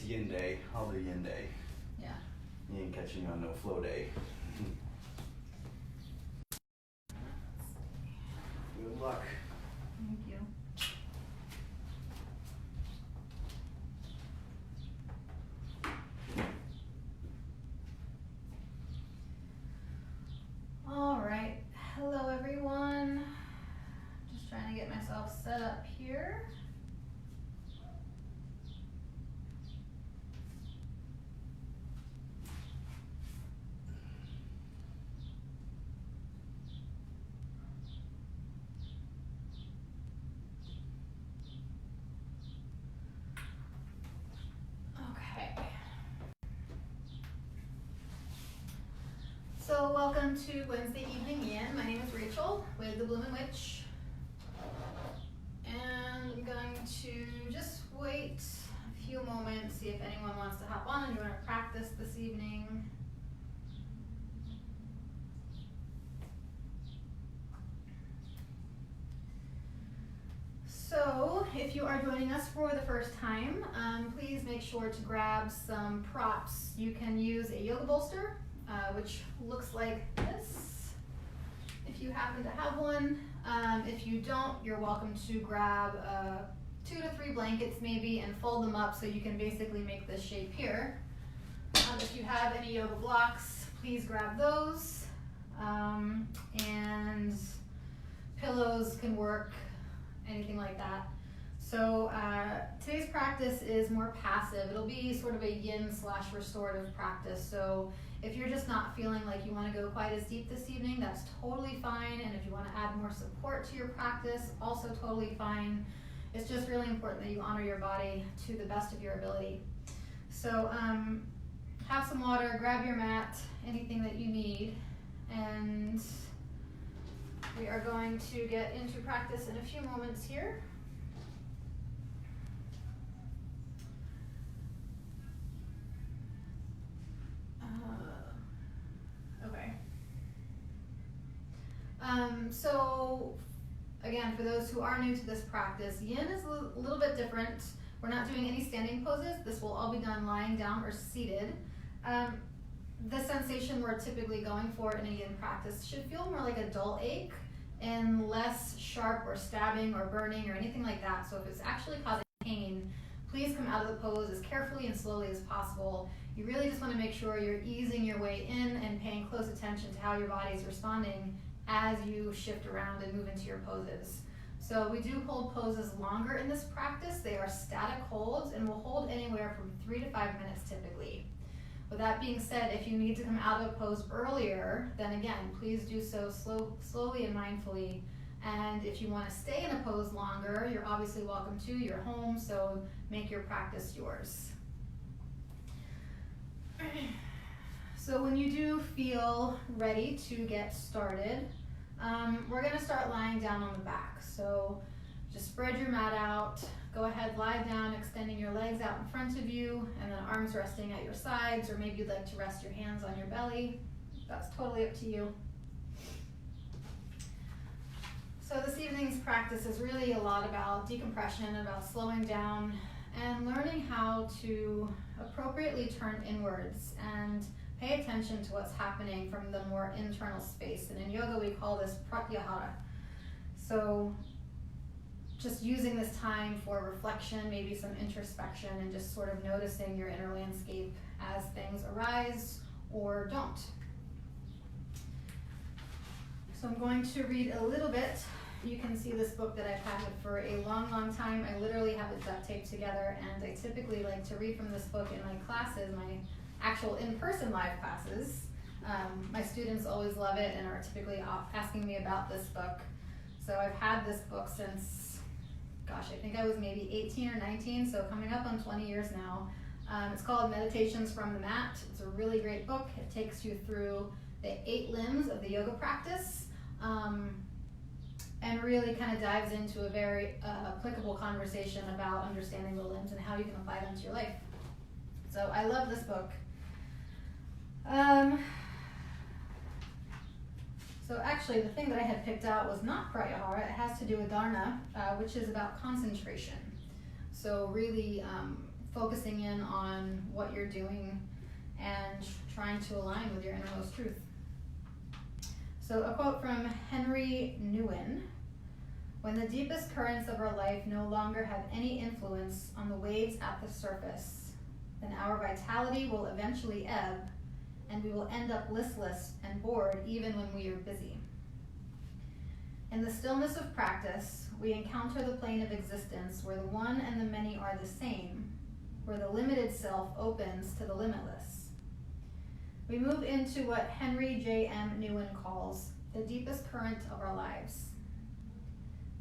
yin day. I'll do yin day. Yeah. You ain't catching me on no flow day. Good luck. Thank you. All right. Hello, everyone. Just trying to get myself set up here. So welcome to Wednesday Evening Yin. My name is Rachel with the Bloomin' Witch. And I'm going to just wait a few moments, see if anyone wants to hop on and join our practice this evening. So if you are joining us for the first time, please make sure to grab some props. You can use a yoga bolster, which looks like this, if you happen to have one. If you don't, you're welcome to grab 2 to 3 blankets maybe and fold them up so you can basically make this shape here. If you have any yoga blocks, please grab those. And pillows can work, anything like that. So today's practice is more passive. It'll be sort of a yin/restorative practice. So if you're just not feeling like you want to go quite as deep this evening, that's totally fine. And if you want to add more support to your practice, also totally fine. It's just really important that you honor your body to the best of your ability. So have some water, grab your mat, anything that you need, and we are going to get into practice in a few moments here. Okay. So again, for those who are new to this practice, yin is a little bit different. We're not doing any standing poses. This will all be done lying down or seated. The sensation we're typically going for in a yin practice should feel more like a dull ache and less sharp or stabbing or burning or anything like that. So if it's actually causing pain, please come out of the pose as carefully and slowly as possible. You really just want to make sure you're easing your way in and paying close attention to how your body is responding as you shift around and move into your poses. So we do hold poses longer in this practice. They are static holds and will hold anywhere from 3 to 5 minutes typically. With that being said, if you need to come out of a pose earlier, then again, please do so slowly and mindfully. And if you want to stay in a pose longer, you're obviously welcome to. You're home, so make your practice yours. So when you do feel ready to get started, we're going to start lying down on the back. So just spread your mat out. Go ahead, lie down, extending your legs out in front of you, and then arms resting at your sides, or maybe you'd like to rest your hands on your belly. That's totally up to you. So this evening's practice is really a lot about decompression, about slowing down, and learning how to appropriately turn inwards and pay attention to what's happening from the more internal space. And in yoga, we call this pratyahara. So just using this time for reflection, maybe some introspection, and just sort of noticing your inner landscape as things arise or don't. So I'm going to read a little bit. You can see this book that I've had for a long, long time. I literally have it duct taped together, and I typically like to read from this book in my classes, my actual in-person live classes. My students always love it and are typically asking me about this book. So I've had this book since, gosh, I think I was maybe 18 or 19, so coming up on 20 years now. It's called Meditations from the Mat. It's a really great book. It takes you through the 8 limbs of the yoga practice, and really kind of dives into a very applicable conversation about understanding the limbs and how you can apply them to your life. So I love this book. So actually the thing that I had picked out was not pratyahara. It has to do with dharana, which is about concentration. So really focusing in on what you're doing and trying to align with your innermost truth. So a quote from Henry Nguyen: "When the deepest currents of our life no longer have any influence on the waves at the surface, then our vitality will eventually ebb, and we will end up listless and bored even when we are busy. In the stillness of practice, we encounter the plane of existence where the one and the many are the same, where the limited self opens to the limitless. We move into what Henry J.M. Nguyen calls the deepest current of our lives.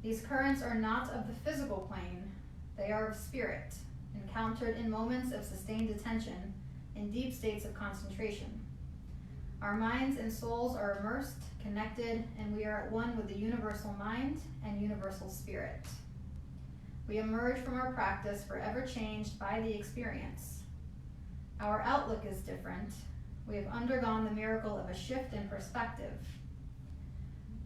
These currents are not of the physical plane, they are of spirit, encountered in moments of sustained attention, in deep states of concentration. Our minds and souls are immersed, connected, and we are at one with the universal mind and universal spirit. We emerge from our practice forever changed by the experience. Our outlook is different. We have undergone the miracle of a shift in perspective.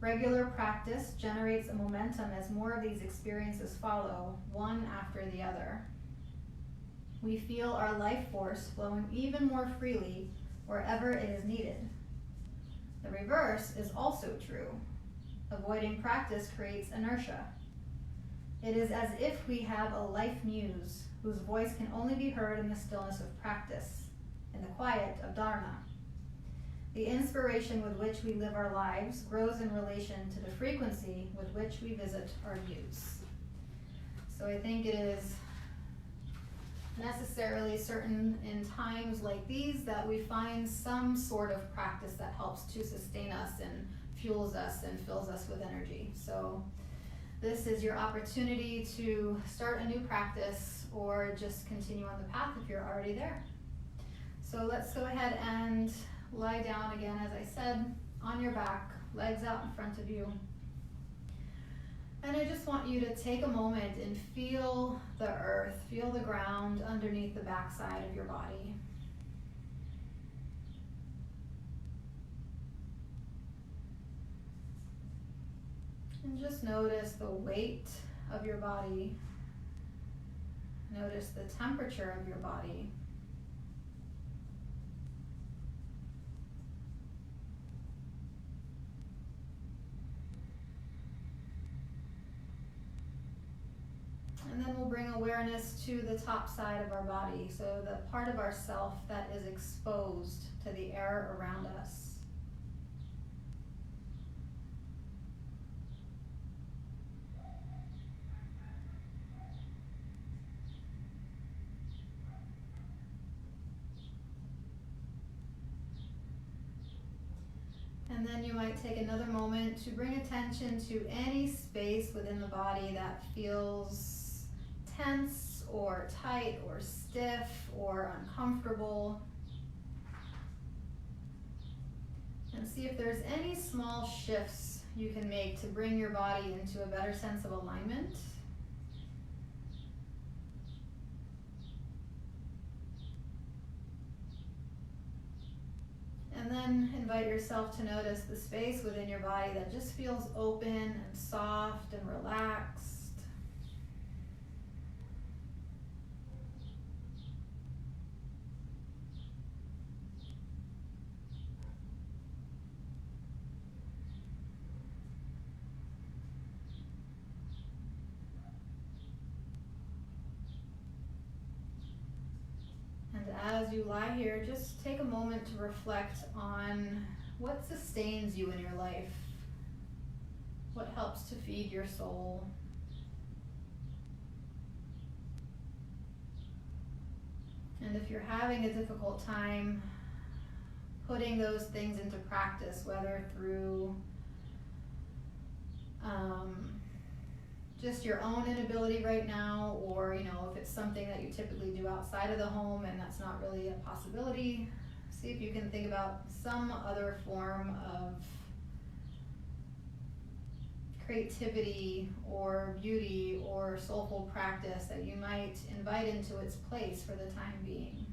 Regular practice generates a momentum as more of these experiences follow, one after the other. We feel our life force flowing even more freely wherever it is needed. The reverse is also true. Avoiding practice creates inertia. It is as if we have a life muse whose voice can only be heard in the stillness of practice, in the quiet of Dharma. The inspiration with which we live our lives grows in relation to the frequency with which we visit our muse." So I think it is necessarily certain in times like these that we find some sort of practice that helps to sustain us and fuels us and fills us with energy. So this is your opportunity to start a new practice or just continue on the path if you're already there. So let's go ahead and lie down again, as I said, on your back, legs out in front of you. And I just want you to take a moment and feel the earth, feel the ground underneath the backside of your body. And just notice the weight of your body. Notice the temperature of your body. And then we'll bring awareness to the top side of our body, so the part of ourself that is exposed to the air around us. And then you might take another moment to bring attention to any space within the body that feels tense or tight or stiff or uncomfortable. And see if there's any small shifts you can make to bring your body into a better sense of alignment. And then invite yourself to notice the space within your body that just feels open and soft and relaxed. As you lie here, just take a moment to reflect on what sustains you in your life, what helps to feed your soul. And if you're having a difficult time putting those things into practice, whether through just your own inability right now, or if it's something that you typically do outside of the home and that's not really a possibility, see if you can think about some other form of creativity or beauty or soulful practice that you might invite into its place for the time being.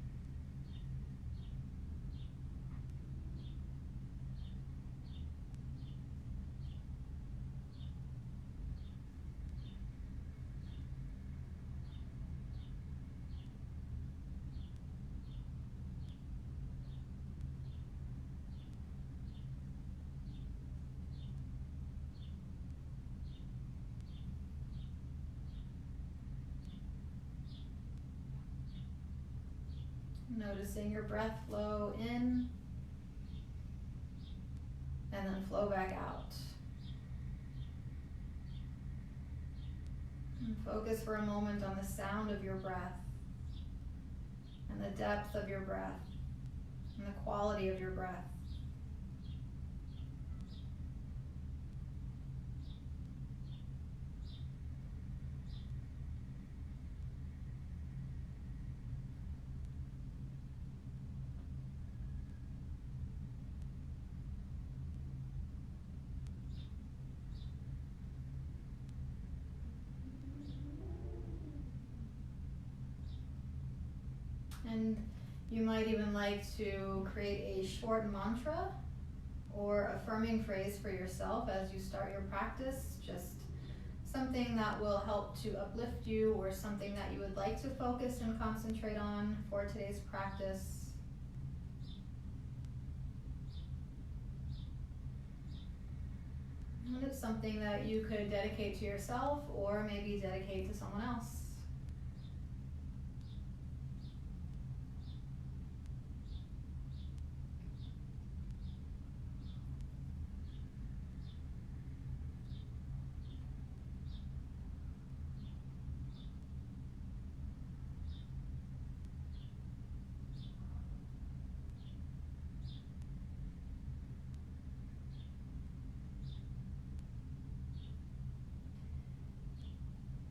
Noticing your breath flow in and then flow back out. And focus for a moment on the sound of your breath and the depth of your breath and the quality of your breath. And you might even like to create a short mantra or affirming phrase for yourself as you start your practice, just something that will help to uplift you or something that you would like to focus and concentrate on for today's practice. And it's something that you could dedicate to yourself or maybe dedicate to someone else.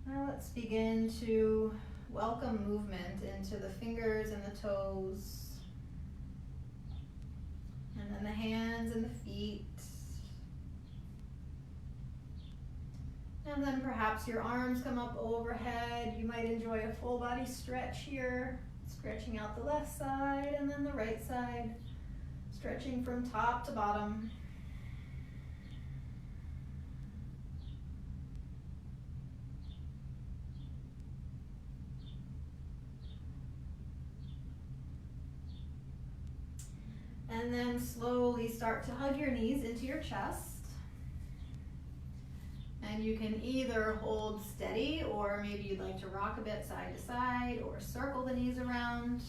Now let's begin to welcome movement into the fingers and the toes, and then the hands and the feet. And then perhaps your arms come up overhead. You might enjoy a full body stretch here, stretching out the left side and then the right side, stretching from top to bottom. And then slowly start to hug your knees into your chest. And you can either hold steady, or maybe you'd like to rock a bit side to side, or circle the knees around.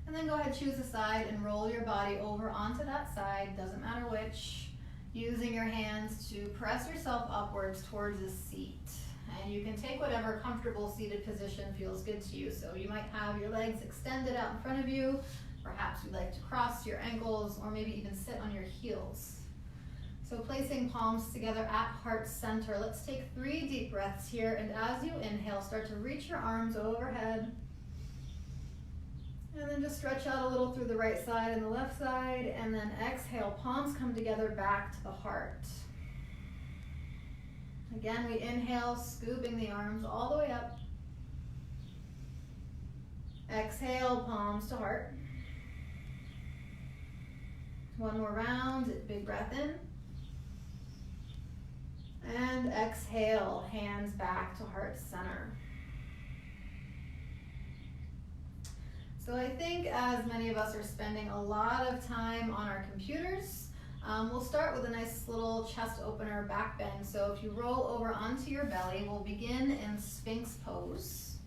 And then go ahead, choose a side and roll your body over onto that side, doesn't matter which. Using your hands to press yourself upwards towards a seat. And you can take whatever comfortable seated position feels good to you. So you might have your legs extended out in front of you. Perhaps you'd like to cross your ankles or maybe even sit on your heels. So placing palms together at heart center. Let's take 3 deep breaths here. And as you inhale, start to reach your arms overhead. And then just stretch out a little through the right side and the left side, and then exhale, palms come together back to the heart. Again, we inhale, scooping the arms all the way up. Exhale, palms to heart. One more round, big breath in. And exhale, hands back to heart center. So I think as many of us are spending a lot of time on our computers, we'll start with a nice little chest opener back bend. So if you roll over onto your belly, we'll begin in Sphinx pose.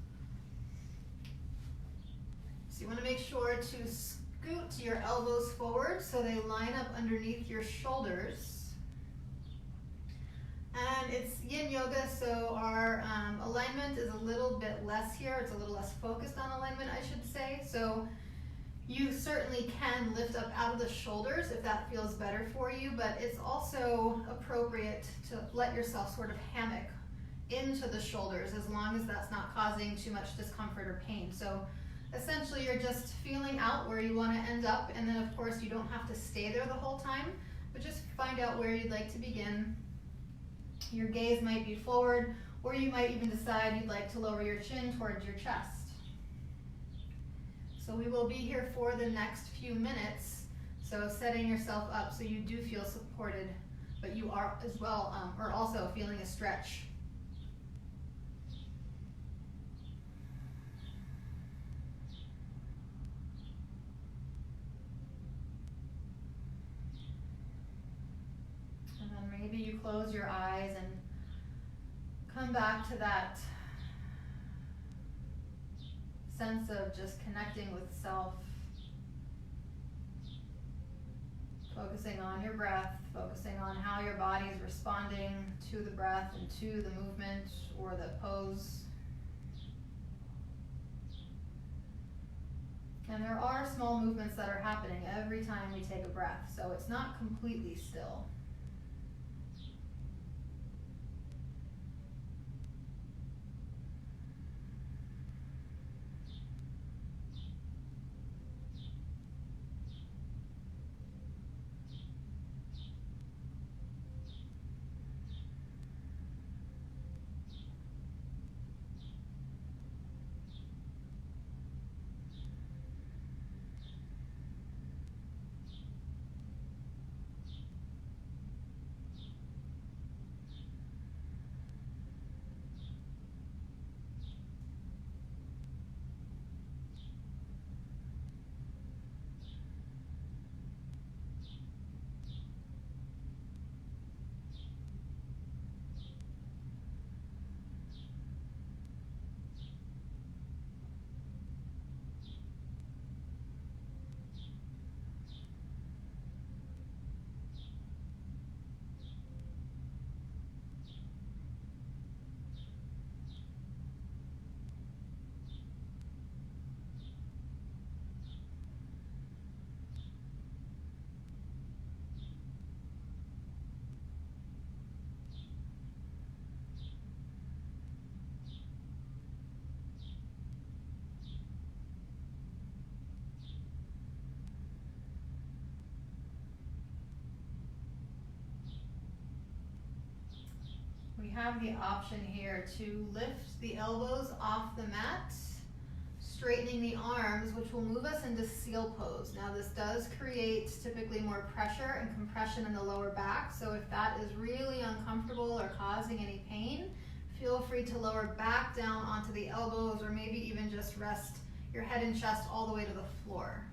So you want to make sure to scoot your elbows forward so they line up underneath your shoulders. And it's yin yoga, so our alignment is a little bit less here. It's a little less focused on alignment, I should say. So you certainly can lift up out of the shoulders if that feels better for you, but it's also appropriate to let yourself sort of hammock into the shoulders as long as that's not causing too much discomfort or pain. So essentially you're just feeling out where you want to end up, and then of course you don't have to stay there the whole time, but just find out where you'd like to begin. Your gaze might be forward, or you might even decide you'd like to lower your chin towards your chest. So we will be here for the next few minutes, so setting yourself up so you do feel supported, but you are as well, or also feeling a stretch. And maybe you close your eyes and come back to that sense of just connecting with self. Focusing on your breath, focusing on how your body is responding to the breath and to the movement or the pose. And there are small movements that are happening every time we take a breath, so it's not completely still. We have the option here to lift the elbows off the mat, straightening the arms, which will move us into seal pose. Now this does create typically more pressure and compression in the lower back, so if that is really uncomfortable or causing any pain, feel free to lower back down onto the elbows, or maybe even just rest your head and chest all the way to the floor.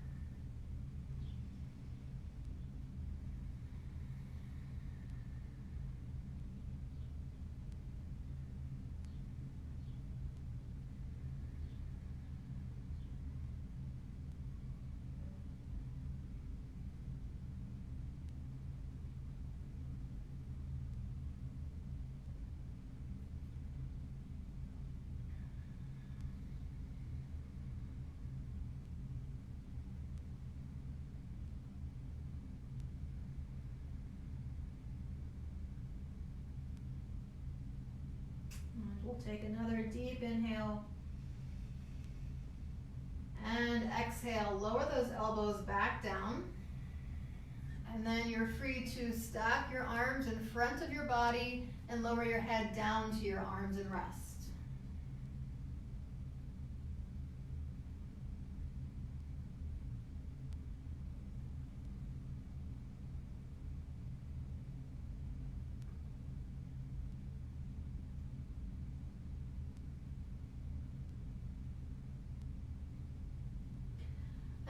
We'll take another deep inhale and exhale. Lower those elbows back down, and then you're free to stack your arms in front of your body and lower your head down to your arms and rest.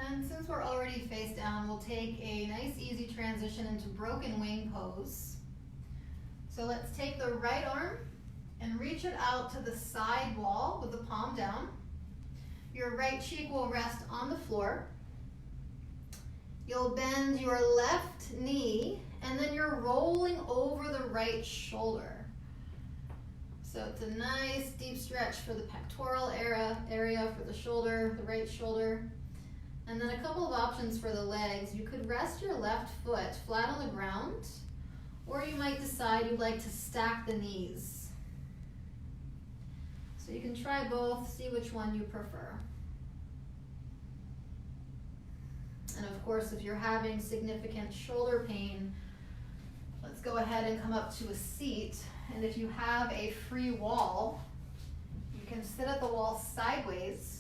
And since we're already face down, we'll take a nice easy transition into broken wing pose. So let's take the right arm and reach it out to the side wall with the palm down. Your right cheek will rest on the floor. You'll bend your left knee, and then you're rolling over the right shoulder. So it's a nice deep stretch for the pectoral area for the shoulder, the right shoulder. And then a couple of options for the legs. You could rest your left foot flat on the ground, or you might decide you'd like to stack the knees. So you can try both, see which one you prefer. And of course, if you're having significant shoulder pain, let's go ahead and come up to a seat. And if you have a free wall, you can sit at the wall sideways.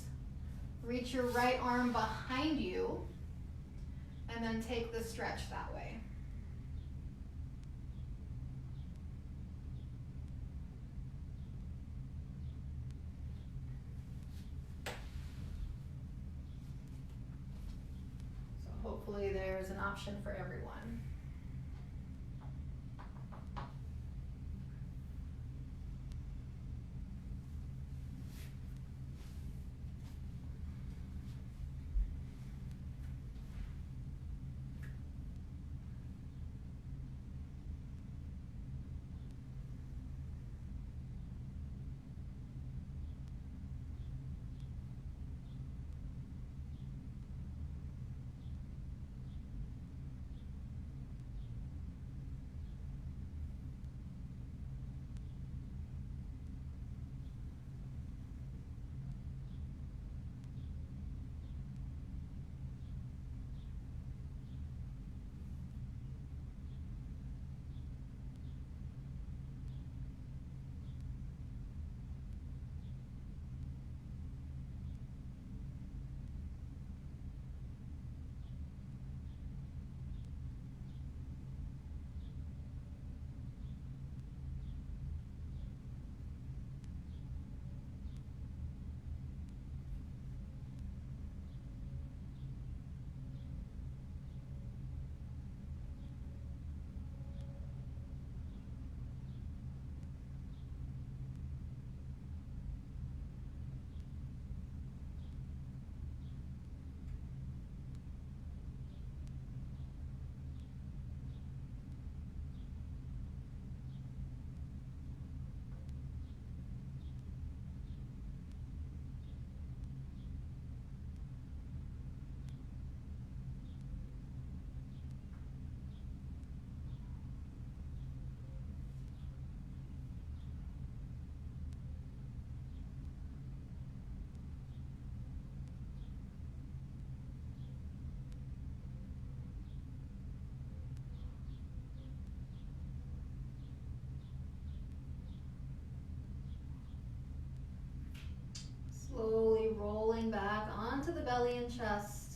Reach your right arm behind you, and then take the stretch that way. So hopefully there's an option for everyone. belly and chest.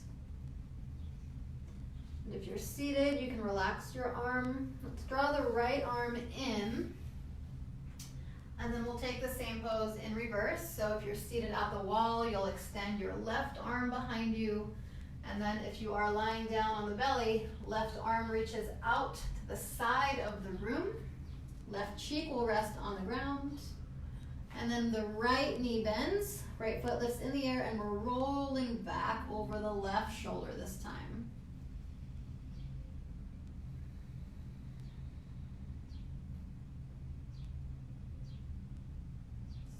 And if you're seated, you can relax your arm. Let's draw the right arm in. And then we'll take the same pose in reverse. So if you're seated at the wall, you'll extend your left arm behind you. And then if you are lying down on the belly, left arm reaches out to the side of the room. Left cheek will rest on the ground. And then the right knee bends, right foot lifts in the air, and we're rolling back over the left shoulder this time.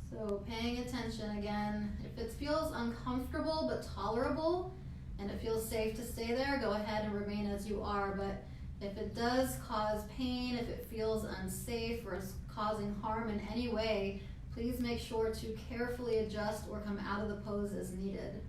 So paying attention again. If it feels uncomfortable but tolerable, and it feels safe to stay there, go ahead and remain as you are. But if it does cause pain, if it feels unsafe or is causing harm in any way, please make sure to carefully adjust or come out of the pose as needed.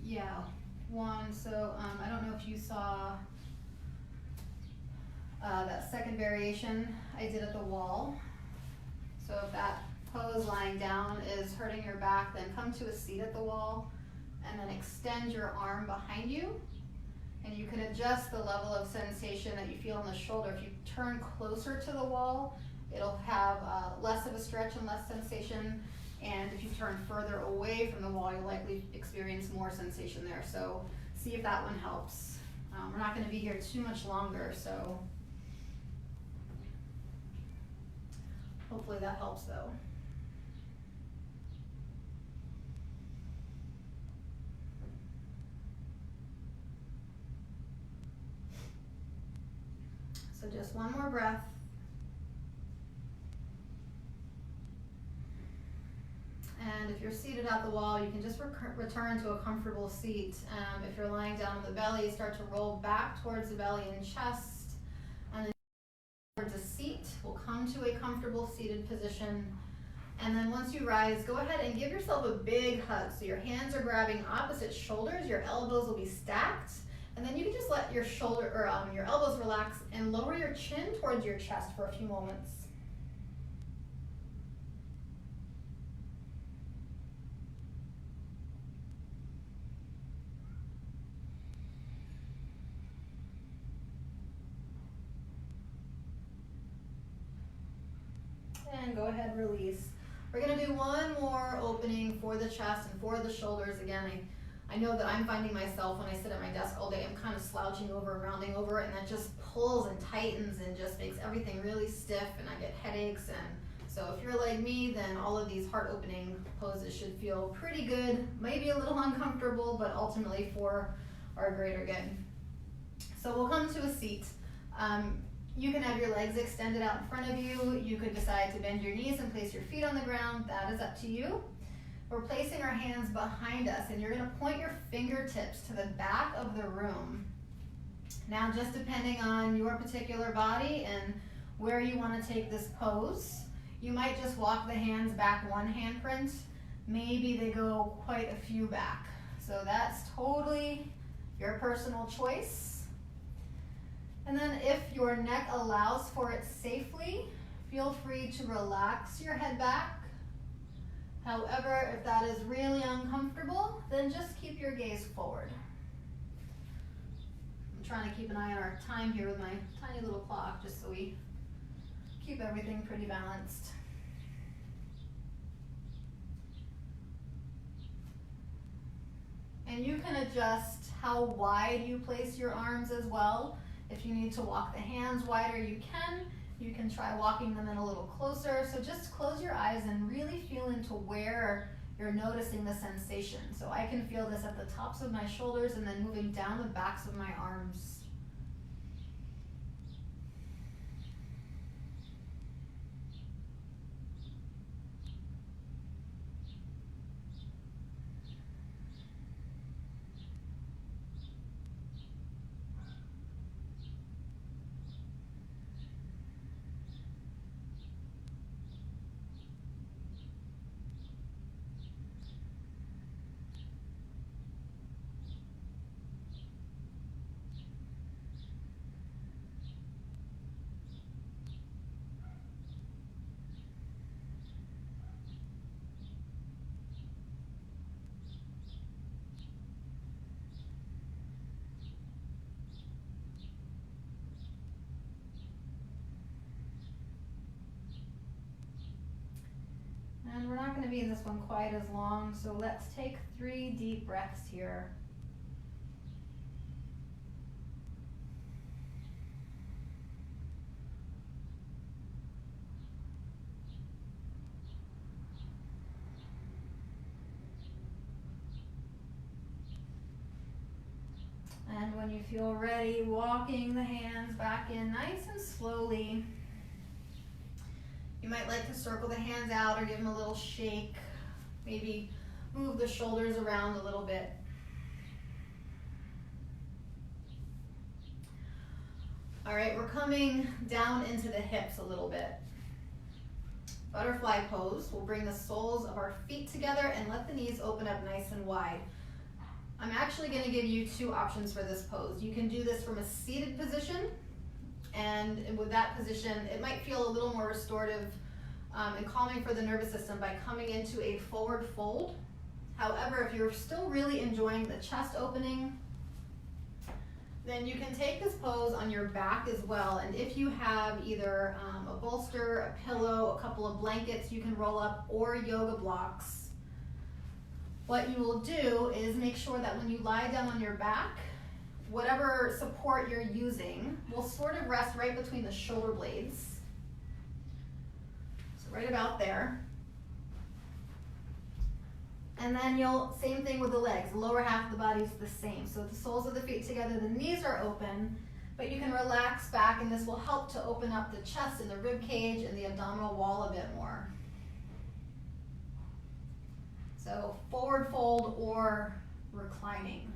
Yeah, one, so I don't know if you saw that second variation I did at the wall. So if that pose lying down is hurting your back, then come to a seat at the wall and then extend your arm behind you. And you can adjust the level of sensation that you feel in the shoulder. If you turn closer to the wall, it'll have less of a stretch and less sensation. And if you turn further away from the wall, you'll likely experience more sensation there. So see if that one helps. We're not going to be here too much longer, so hopefully that helps though. So just one more breath. And if you're seated at the wall, you can just return to a comfortable seat. If you're lying down on the belly, start to roll back towards the belly and chest. And then towards a seat, we'll come to a comfortable seated position. And then once you rise, go ahead and give yourself a big hug. So your hands are grabbing opposite shoulders, your elbows will be stacked. And then you can just let your your elbows relax and lower your chin towards your chest for a few moments. And go ahead, release. We're gonna do one more opening for the chest and for the shoulders. Again, I know that I'm finding myself when I sit at my desk all day, I'm kind of slouching over and rounding over, and that just pulls and tightens and just makes everything really stiff, and I get headaches. And so if you're like me, then all of these heart opening poses should feel pretty good, maybe a little uncomfortable, but ultimately for our greater good. So we'll come to a seat. You can have your legs extended out in front of you. You could decide to bend your knees and place your feet on the ground. That is up to you. We're placing our hands behind us, and you're gonna point your fingertips to the back of the room. Now, just depending on your particular body and where you wanna take this pose, you might just walk the hands back one handprint. Maybe they go quite a few back. So that's totally your personal choice. And then if your neck allows for it safely, feel free to relax your head back. However, if that is really uncomfortable, then just keep your gaze forward. I'm trying to keep an eye on our time here with my tiny little clock, just so we keep everything pretty balanced. And you can adjust how wide you place your arms as well. If you need to walk the hands wider, you can. You can try walking them in a little closer. So just close your eyes and really feel into where you're noticing the sensation. So I can feel this at the tops of my shoulders and then moving down the backs of my arms. And we're not going to be in this one quite as long, so let's take 3 deep breaths here. And when you feel ready, walking the hands back in nice and slowly. You might like to circle the hands out or give them a little shake. Maybe move the shoulders around a little bit. All right, we're coming down into the hips a little bit. Butterfly pose. We'll bring the soles of our feet together and let the knees open up nice and wide. I'm actually going to give you 2 options for this pose. You can do this from a seated position, and with that position, it might feel a little more restorative and calming for the nervous system by coming into a forward fold. However, if you're still really enjoying the chest opening, then you can take this pose on your back as well. And if you have either a bolster, a pillow, a couple of blankets you can roll up, or yoga blocks, what you will do is make sure that when you lie down on your back, whatever support you're using will sort of rest right between the shoulder blades. So right about there. And then same thing with the legs. The lower half of the body is the same. So the soles of the feet together, the knees are open, but you can relax back, and this will help to open up the chest and the rib cage and the abdominal wall a bit more. So forward fold or reclining.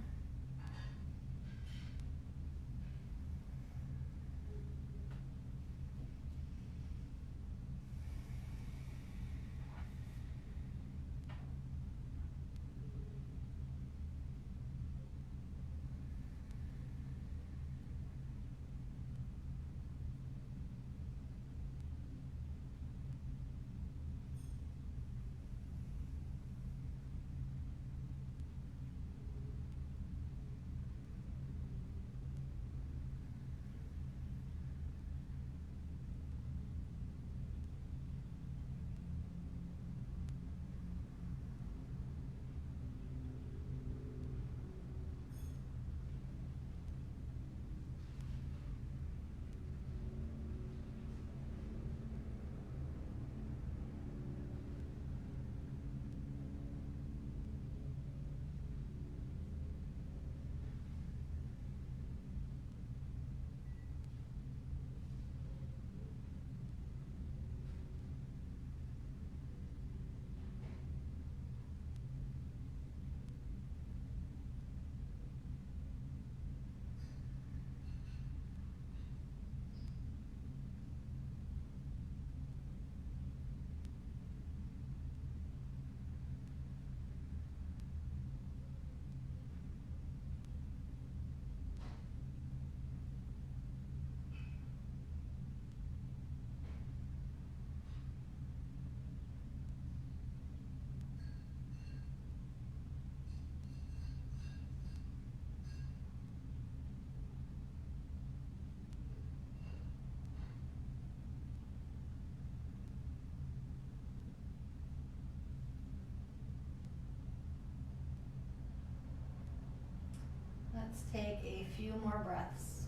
Let's take a few more breaths.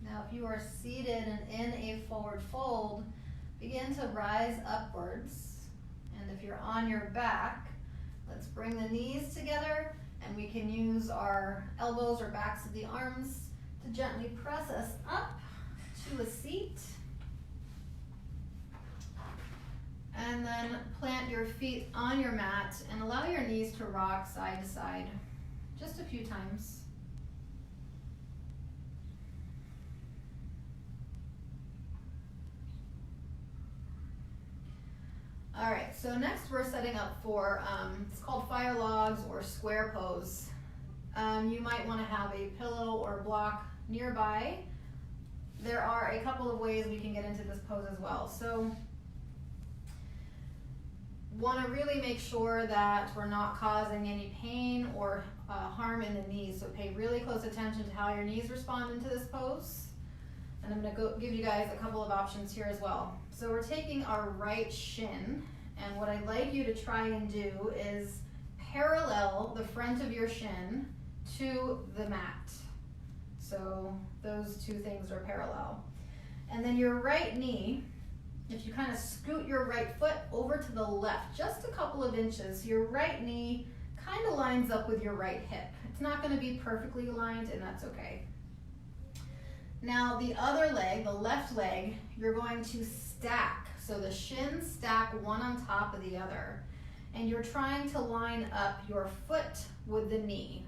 Now, if you are seated and in a forward fold, begin to rise upwards. And if you're on your back, let's bring the knees together, and we can use our elbows or backs of the arms to gently press us up to a seat. And then plant your feet on your mat and allow your knees to rock side to side just a few times. All right, so next we're setting up for, it's called fire logs or square pose. You might want to have a pillow or block nearby. There are a couple of ways we can get into this pose as well. So want to really make sure that we're not causing any pain or harm in the knees. So pay really close attention to how your knees respond into this pose. And I'm going to give you guys a couple of options here as well. So we're taking our right shin, and what I'd like you to try and do is parallel the front of your shin to the mat. So those two things are parallel. And then your right knee, if you kind of scoot your right foot over to the left, just a couple of inches, your right knee kind of lines up with your right hip. It's not going to be perfectly aligned, and that's okay. Now the other leg, the left leg, you're going to stack. So the shins stack one on top of the other. And you're trying to line up your foot with the knee.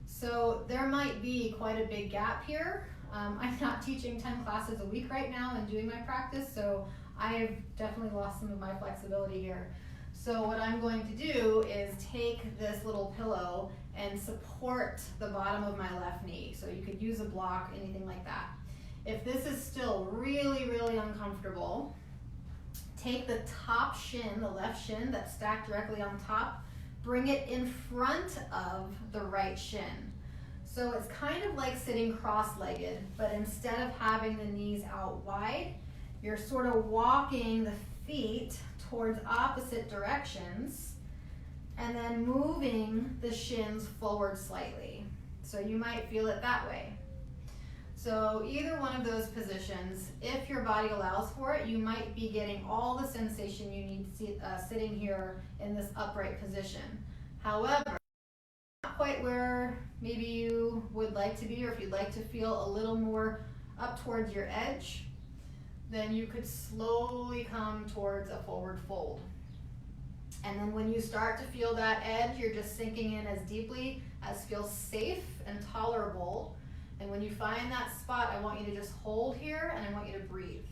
So there might be quite a big gap here. I'm not teaching 10 classes a week right now and doing my practice, so I've definitely lost some of my flexibility here. So what I'm going to do is take this little pillow and support the bottom of my left knee. So you could use a block, anything like that. If this is still really, really uncomfortable, take the top shin, the left shin that's stacked directly on top, bring it in front of the right shin. So it's kind of like sitting cross-legged, but instead of having the knees out wide, you're sort of walking the feet towards opposite directions and then moving the shins forward slightly. So you might feel it that way. So either one of those positions, if your body allows for it, you might be getting all the sensation you need sitting here in this upright position. However, not quite where maybe you would like to be, or if you'd like to feel a little more up towards your edge, then you could slowly come towards a forward fold. And then when you start to feel that edge, you're just sinking in as deeply as feels safe and tolerable. And when you find that spot, I want you to just hold here and I want you to breathe.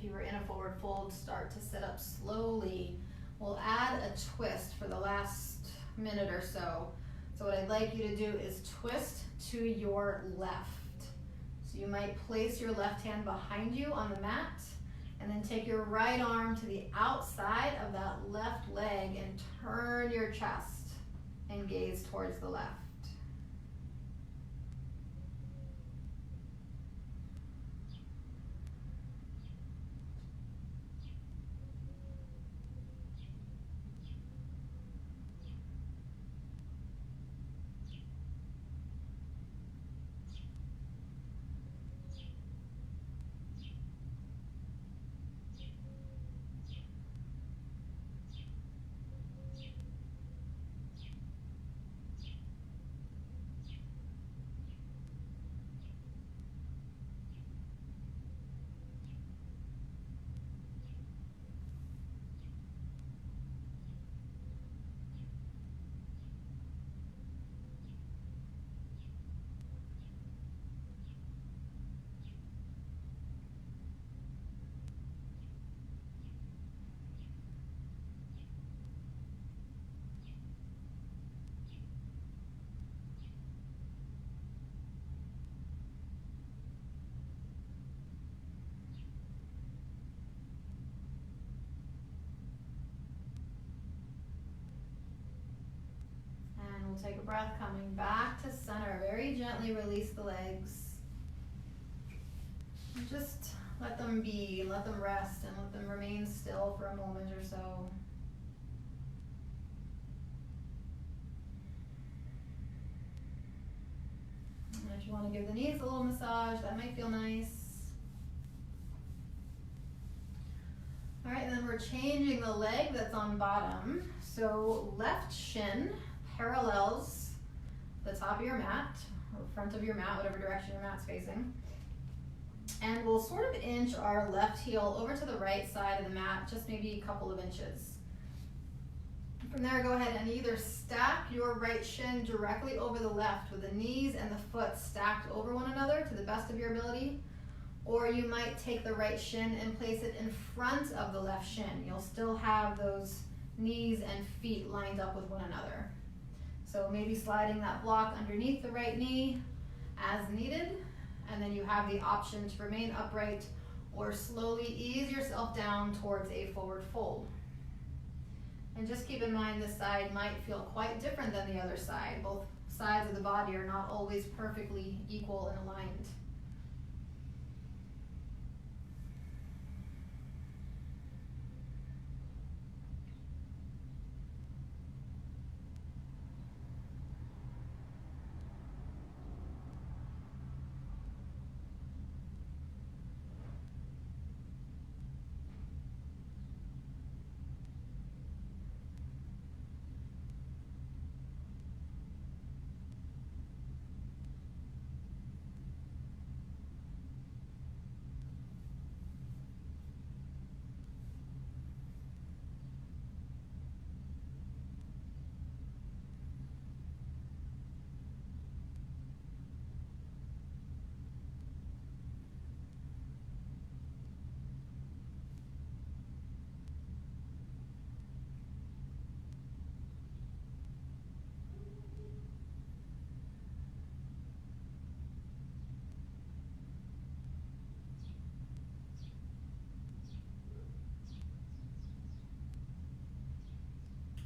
you were in a forward fold, start to sit up slowly. We'll add a twist for the last minute or so. So what I'd like you to do is twist to your left. So you might place your left hand behind you on the mat, and then take your right arm to the outside of that left leg and turn your chest and gaze towards the left. And we'll take a breath coming back to center. Very gently release the legs. And just let them be, let them rest, and let them remain still for a moment or so. And if you want to give the knees a little massage, that might feel nice. All right, and then we're changing the leg that's on bottom. So left shin parallels the top of your mat, or front of your mat, whatever direction your mat's facing. And we'll sort of inch our left heel over to the right side of the mat, just maybe a couple of inches. From there, go ahead and either stack your right shin directly over the left with the knees and the foot stacked over one another to the best of your ability, or you might take the right shin and place it in front of the left shin. You'll still have those knees and feet lined up with one another. So maybe sliding that block underneath the right knee as needed, and then you have the option to remain upright or slowly ease yourself down towards a forward fold. And just keep in mind this side might feel quite different than the other side. Both sides of the body are not always perfectly equal and aligned.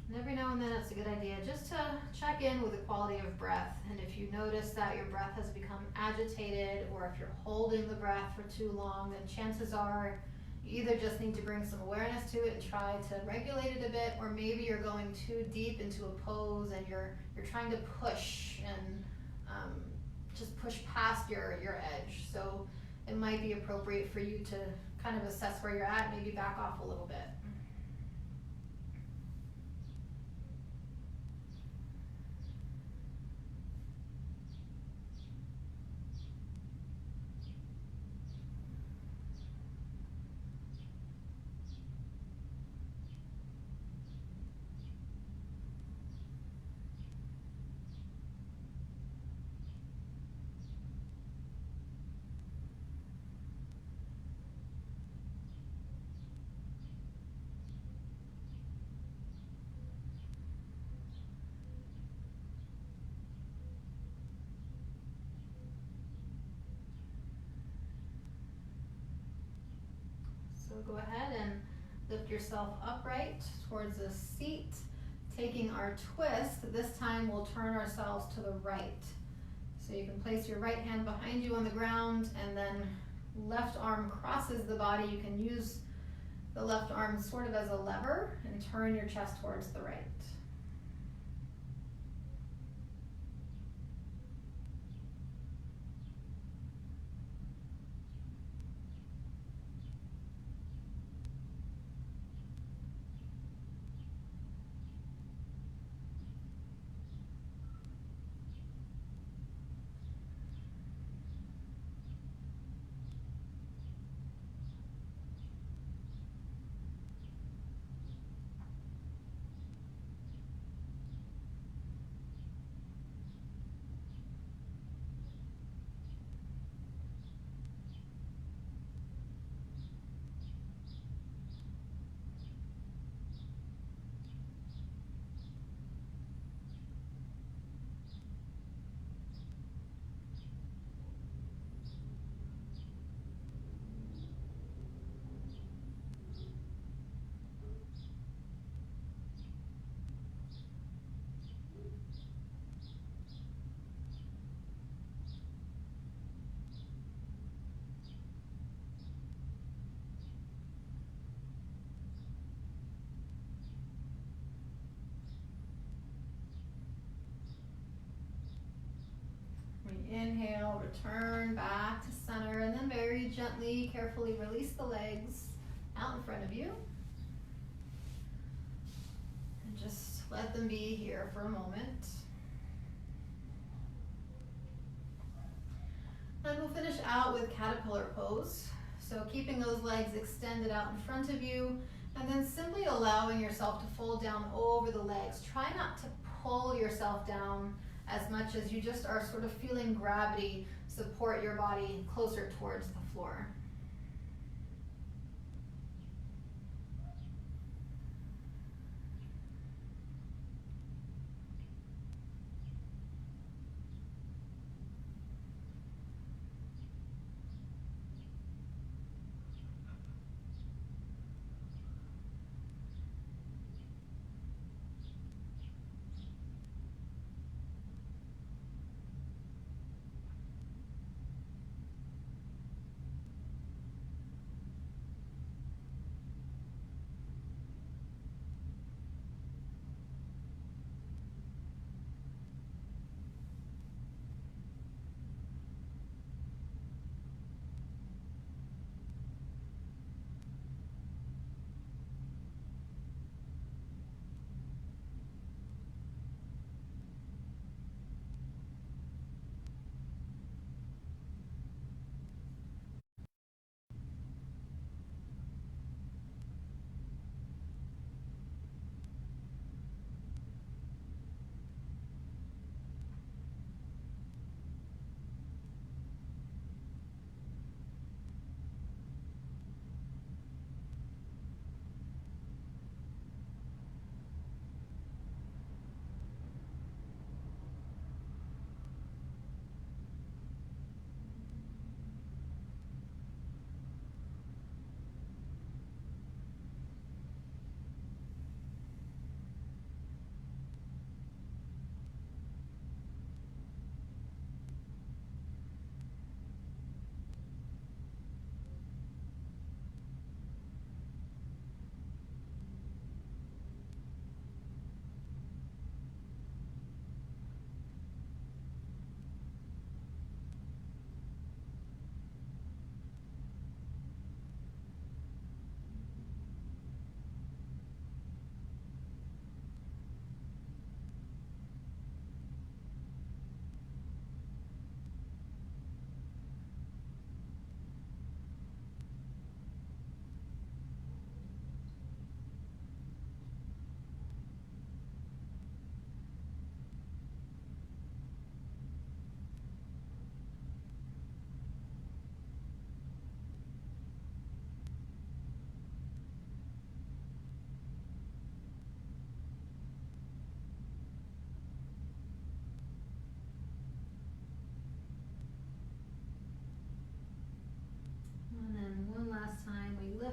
And every now and then it's a good idea just to check in with the quality of breath. And if you notice that your breath has become agitated, or if you're holding the breath for too long, then chances are you either just need to bring some awareness to it and try to regulate it a bit, or maybe you're going too deep into a pose and you're trying to push and just push past your edge. So it might be appropriate for you to kind of assess where you're at, maybe back off a little bit. go ahead and lift yourself upright towards the seat. Taking our twist, this time we'll turn ourselves to the right. So you can place your right hand behind you on the ground, and then left arm crosses the body. You can use the left arm sort of as a lever and turn your chest towards the right. Inhale, return back to center, and then very gently, carefully release the legs out in front of you. And just let them be here for a moment. And we'll finish out with caterpillar pose. So keeping those legs extended out in front of you, and then simply allowing yourself to fold down over the legs. Try not to pull yourself down as much as you just are sort of feeling gravity support your body closer towards the floor.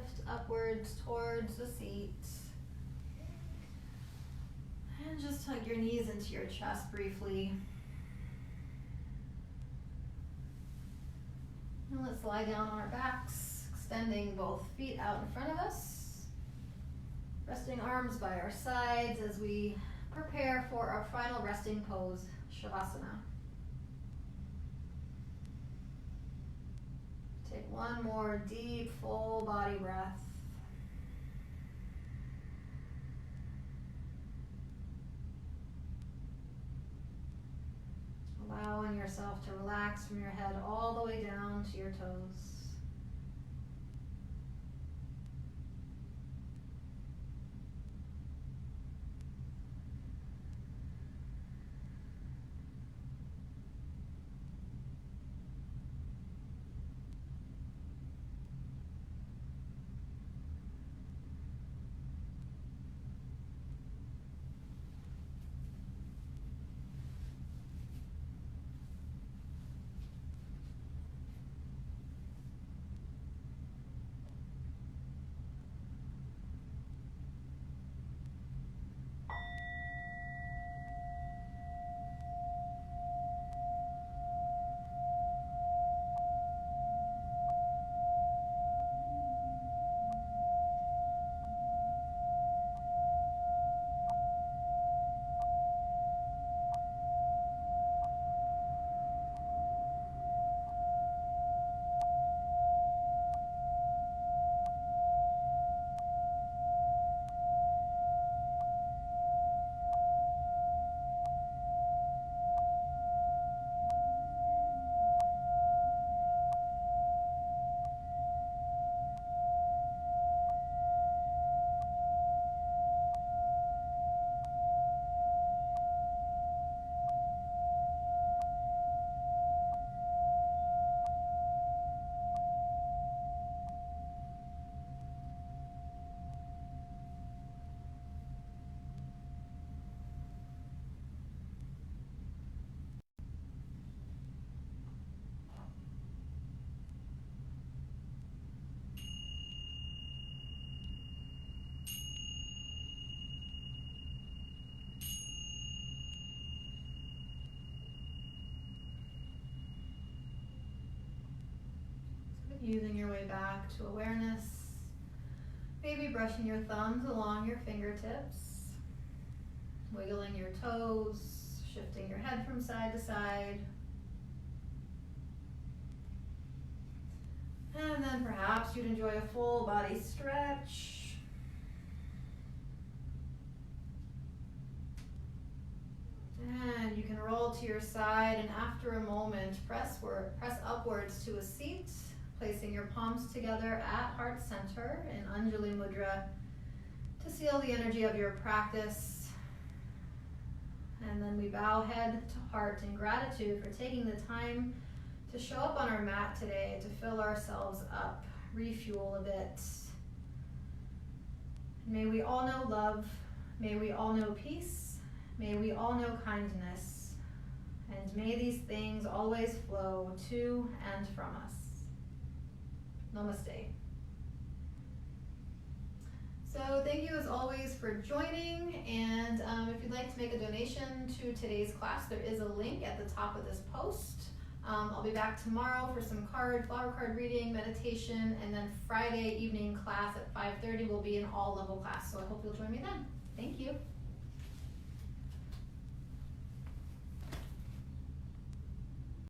lift upwards towards the seat. And just hug your knees into your chest briefly. And let's lie down on our backs, extending both feet out in front of us. Resting arms by our sides as we prepare for our final resting pose, Shavasana. Take one more deep, full body breath. Allowing yourself to relax from your head all the way down to your toes. Using your way back to awareness, maybe brushing your thumbs along your fingertips, wiggling your toes, shifting your head from side to side. And then perhaps you'd enjoy a full body stretch. And you can roll to your side, and after a moment, press upwards to a seat, placing your palms together at heart center in Anjali Mudra to seal the energy of your practice. And then we bow head to heart in gratitude for taking the time to show up on our mat today, to fill ourselves up, refuel a bit. May we all know love. May we all know peace. May we all know kindness. And may these things always flow to and from us. Namaste. So thank you as always for joining, and if you'd like to make a donation to today's class, there is a link at the top of this post. I'll be back tomorrow for some flower card reading, meditation, and then Friday evening class at 5:30 will be an all level class, so I hope you'll join me then. Thank you.